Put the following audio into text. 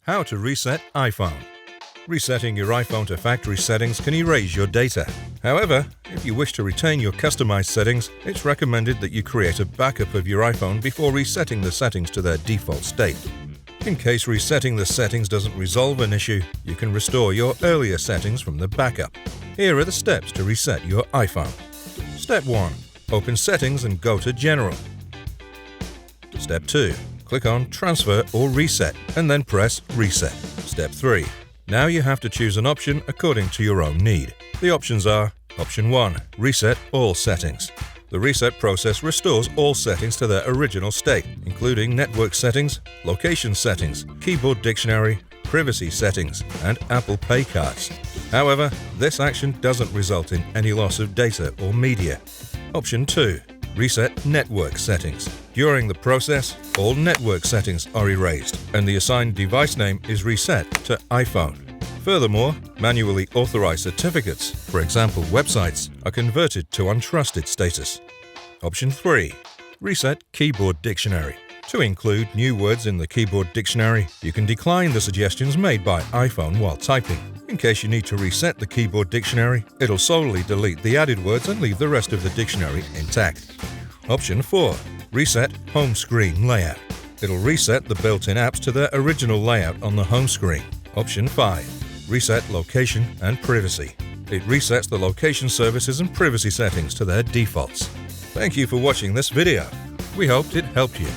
How to reset iPhone. Resetting your iPhone to factory settings can erase your data. However, if you wish to retain your customized settings, it's recommended that you create a backup of your iPhone before resetting the settings to their default state. In case resetting the settings doesn't resolve an issue, you can restore your earlier settings from the backup. Here are the steps to reset your iPhone. Step 1. Open Settings and go to General. Step 2. Click on Transfer or Reset and then press Reset. Step 3. Now you have to choose an option according to your own need. The options are: Option 1. Reset all settings. The reset process restores all settings to their original state, including network settings, location settings, keyboard dictionary, privacy settings, and Apple Pay cards. However, this action doesn't result in any loss of data or media. Option 2. Reset network settings. During the process, all network settings are erased and the assigned device name is reset to iPhone. Furthermore, manually authorized certificates, for example websites, are converted to untrusted status. Option 3. Reset keyboard dictionary. To include new words in the keyboard dictionary, you can decline the suggestions made by iPhone while typing. In case you need to reset the keyboard dictionary, it'll solely delete the added words and leave the rest of the dictionary intact. Option 4. Reset home screen layout. It'll reset the built-in apps to their original layout on the home screen. Option 5. Reset location and privacy. It resets the location services and privacy settings to their defaults. Thank you for watching this video. We hoped it helped you.